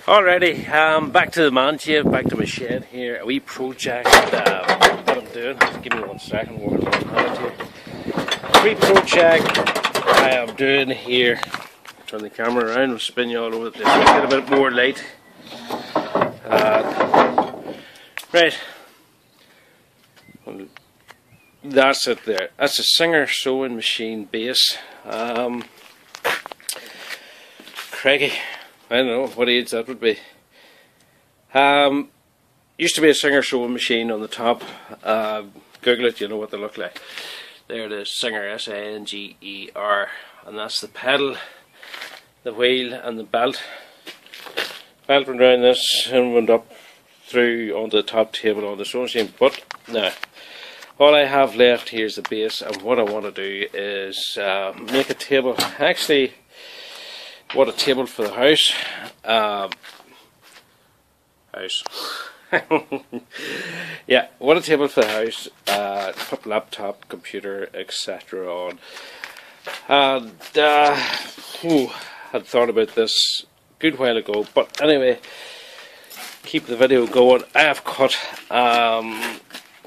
Alrighty, back to the man cave, back to my shed here. A wee project what I'm doing. Give me 1 second, we're going to run here. A wee project I am doing here. Turn the camera around, we'll spin you all over the place. Get a bit more light. Right. That's it there. That's a Singer sewing machine base. Craigie. I don't know what age that would be. Used to be a Singer sewing machine on the top. Google it, you know what they look like. There it is, Singer, S-I-N-G-E-R. And that's the pedal, the wheel and the belt. Belt went around this and went up through onto the top table on the sewing machine. But now, all I have left here is the base, and what I want to do is make a table. Actually, what a table for the house. Yeah, what a table for the house. Put laptop, computer, etc. on. And I'd thought about this a good while ago, but anyway, keep the video going. I have cut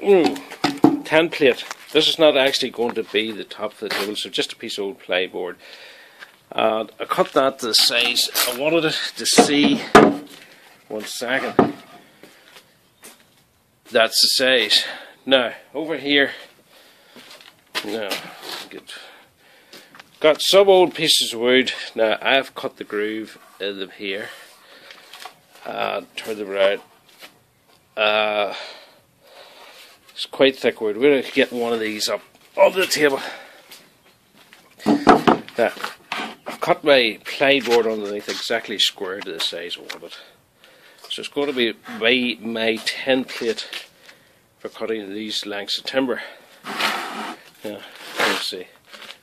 10-plate. This is not actually going to be the top of the table, so just a piece of old plyboard. I cut that to the size I wanted it to see. 1 second. That's the size. Now, over here, got some old pieces of wood. Now, I have cut the groove in them here. Turn them around. It's quite thick wood. We're going to get one of these up onto the table. Now, I've cut my plyboard underneath exactly square to the size I want it. So it's going to be my 10-plate for cutting these lengths of timber. Yeah, let's see.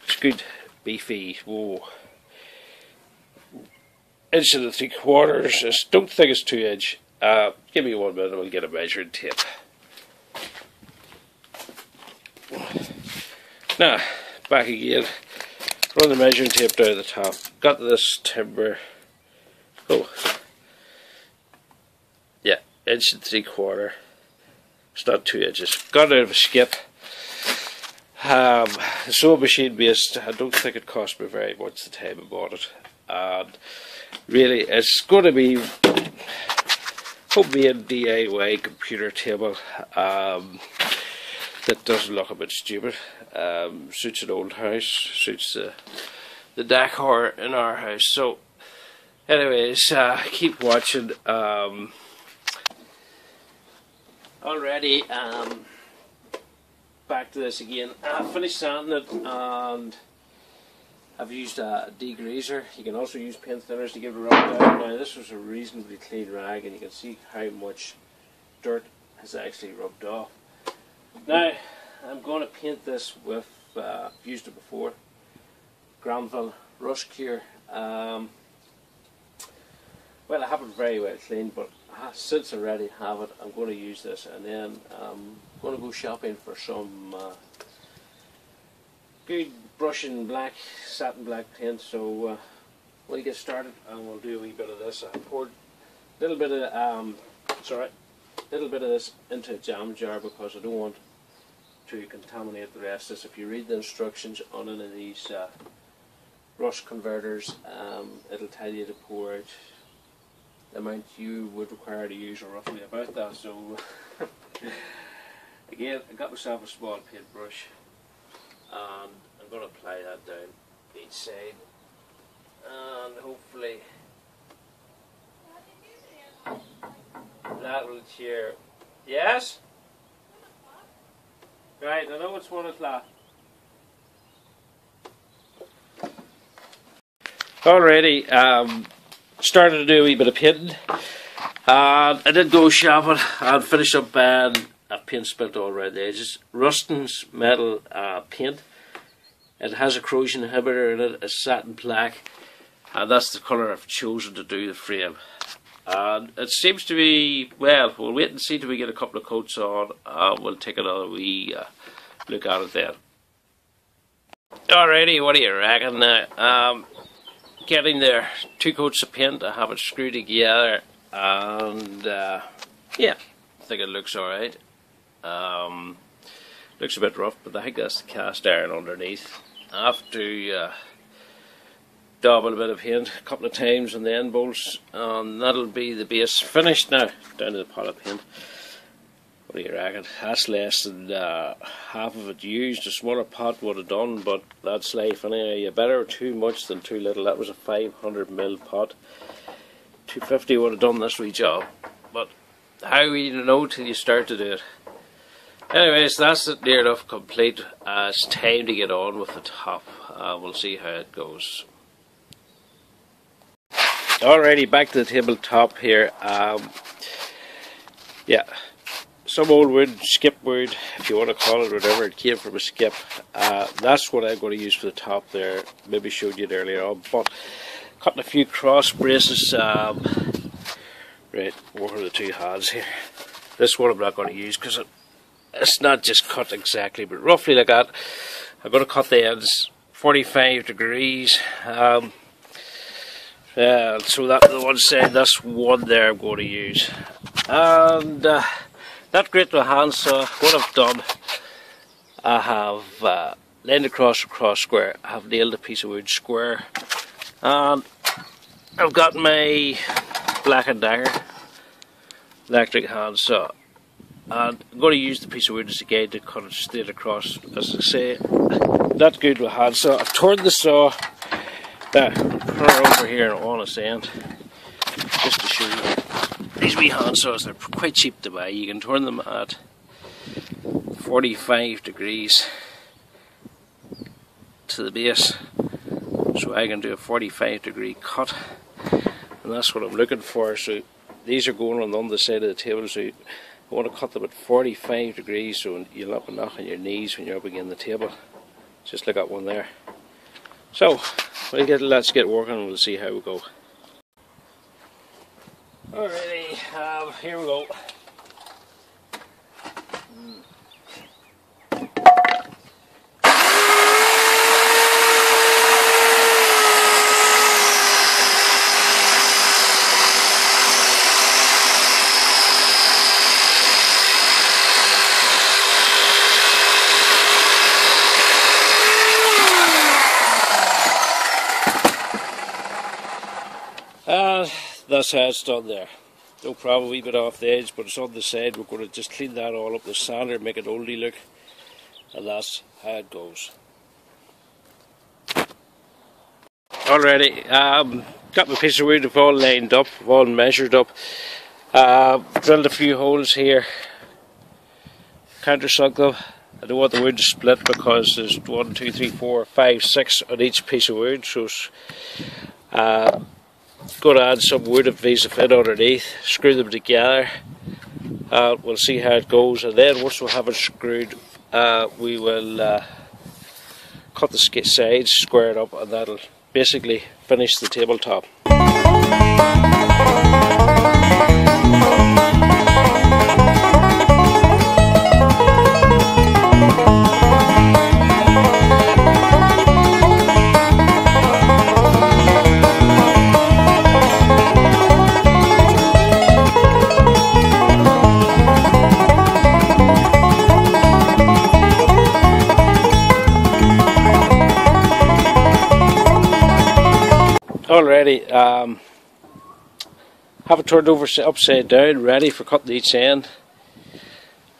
It's good, beefy. Whoa. 1 3/4 inches. I don't think it's 2 inch. Give me 1 minute, we'll get a measuring tape. Now, back again. Run the measuring tape down the top. Got this timber. Oh. Yeah, 1 3/4 inches. It's not 2 inches. Got it out of a skip. The sewing machine based. I don't think it cost me very much the time I bought it. And really, it's going to be homemade DIY computer table. That doesn't look a bit stupid. Suits an old house, suits the decor in our house. So, anyways, keep watching. Already, back to this again. I finished sanding it, and I've used a degreaser. You can also use paint thinners to give it a rub down. Now, this was a reasonably clean rag, and you can see how much dirt has actually rubbed off. Now, I'm going to paint this with, I've used it before, Granville Rust Cure. Well, I haven't very well cleaned, but since I already have it, I'm going to use this, and then I'm going to go shopping for some good brushing black, satin black paint. So when we get started, we'll do a wee bit of this. I poured a little bit of this into a jam jar because I don't want to contaminate the rest of this. If you read the instructions on any of these rust converters, it'll tell you to pour out the amount you would require to use, or roughly about that. So again, I got myself a small paintbrush, and I'm going to apply that down each side, and hopefully that will cheer. Yes? Right, I know it's 1 o'clock. Alrighty, started to do a wee bit of painting. I did go shopping and finished up buying a paint spilt all around the edges. Ruston's metal paint. It has a corrosion inhibitor in it, a satin black, and that's the colour I've chosen to do the frame. And it seems to be, well, we'll wait and see till we get a couple of coats on. We'll take another wee look at it then. Alrighty, what do you reckon now? getting there. 2 coats of paint. I have it screwed together, and yeah, I think it looks alright. Looks a bit rough, but I think that's the cast iron underneath. I have to dabble a bit of paint a couple of times on the end bolts, and that'll be the base finished now. Down to the pot of paint. What do you reckon? That's less than half of it used. A smaller pot would have done, but that's life anyway. You better too much than too little. That was a 500ml pot. 250 would have done this wee job, but how you know till you start to do it. Anyways, that's it, near enough complete. It's time to get on with the top. We'll see how it goes. Alrighty, back to the tabletop here. Yeah, some old wood, skip wood, if you want to call it whatever. It came from a skip. That's what I'm going to use for the top there. Maybe showed you it earlier on, but cutting a few cross braces. Right, what are the 2 hands here? This one I'm not going to use because it's not just cut exactly, but roughly like that. I'm going to cut the ends 45 degrees. So that the one side, that's one there I'm going to use. And that great with a handsaw, what I've done, I have laid across a cross square. I have nailed a piece of wood square, and I've got my Black & Decker electric handsaw, and I'm going to use the piece of wood as a guide to cut it straight across. As I say, not good with a handsaw. I've torn the saw. Put her over here on its end, just to show you. These wee handsaws, they're quite cheap to buy. You can turn them at 45 degrees to the base, so I can do a 45-degree cut, and that's what I'm looking for. So these are going on the underside of the table, so I want to cut them at 45 degrees so you'll not be knocking your knees when you're up against the table, just like that one there. So let's get working and we'll see how we go. Alrighty, here we go. That's how it's done there. No problem, a wee bit off the edge, but it's on the side. We're going to just clean that all up with sander, make it oldie look, and that's how it goes. Alrighty, got my piece of wood all lined up, all measured up. Drilled a few holes here, countersunk them. I don't want the wood to split because there's 1, 2, 3, 4, 5, 6 on each piece of wood, so it's going to add some wood and piece of fit underneath, screw them together, we'll see how it goes, and then once we have it screwed, we will cut the sides, square it up, and that'll basically finish the tabletop. Already, have it turned over upside down, ready for cutting each end.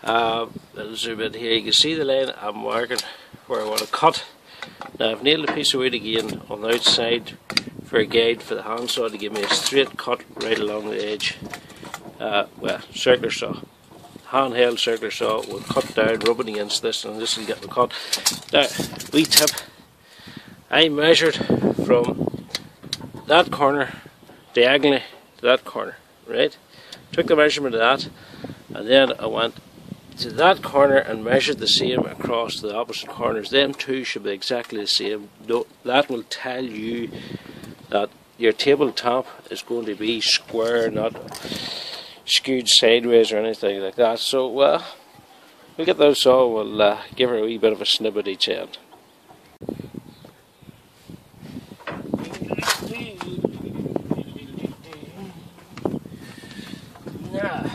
I'll zoom in here. You can see the line I'm marking where I want to cut. Now I've nailed a piece of wood again on the outside for a guide for the handsaw to give me a straight cut right along the edge. Well, circular saw, handheld circular saw will cut down, rubbing against this, and this will get the cut. Now, wee tip, I measured from that corner diagonally to that corner, right? Took the measurement of that, and then I went to that corner and measured the same across the opposite corners. Them two should be exactly the same. That will tell you that your tabletop is going to be square, not skewed sideways or anything like that. So we'll get those saw, we'll give her a wee bit of a snip at each end. Yeah.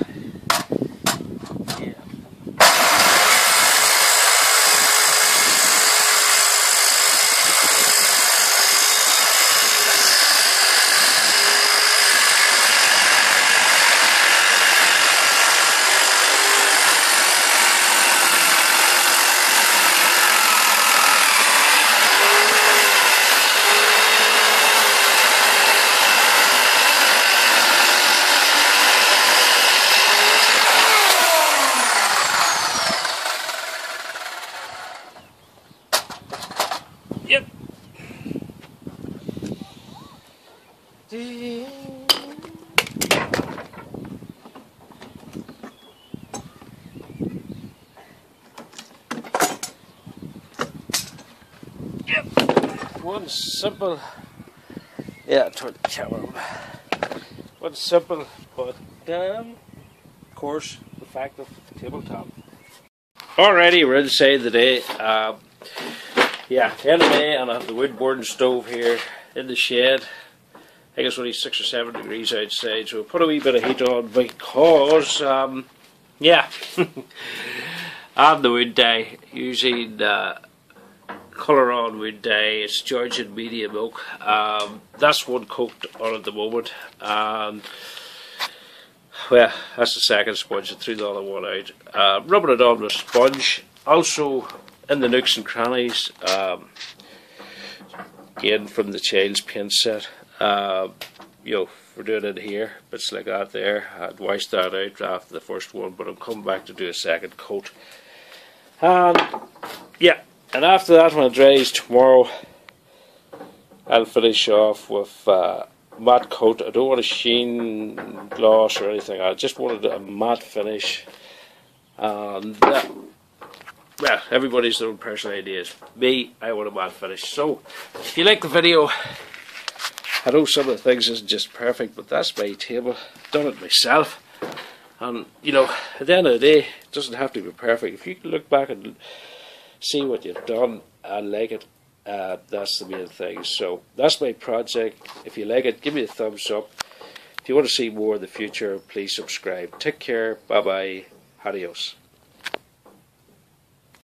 Yep. Yep. One simple. Yeah, turn the camera on. One simple, but of course, effective tabletop. Alrighty, we're inside the day. Yeah, end of May, and I have the wood burning stove here in the shed. I think it's only 6 or 7 degrees outside, so we'll put a wee bit of heat on because, yeah, I'm the wood dye using colour on wood dye. It's Georgian medium oak. That's one coat on at the moment, and well, that's the second sponge. I threw the other one out. Rubbing it on with a sponge. Also, in the nooks and crannies, again from the child's paint set, you know, we're doing it here, bits like that there. I'd washed that out after the first one, but I'm coming back to do a second coat. And yeah, and after that, when it dries tomorrow, I'll finish off with matte coat. I don't want a sheen gloss or anything. I just wanted a matte finish. And well, everybody's their own personal ideas. Me, I want a matte finish. So, if you like the video, I know some of the things isn't just perfect, but that's my table. Done it myself. And, you know, at the end of the day, it doesn't have to be perfect. If you can look back and see what you've done and like it, that's the main thing. So, that's my project. If you like it, give me a thumbs up. If you want to see more in the future, please subscribe. Take care. Bye-bye. Adios.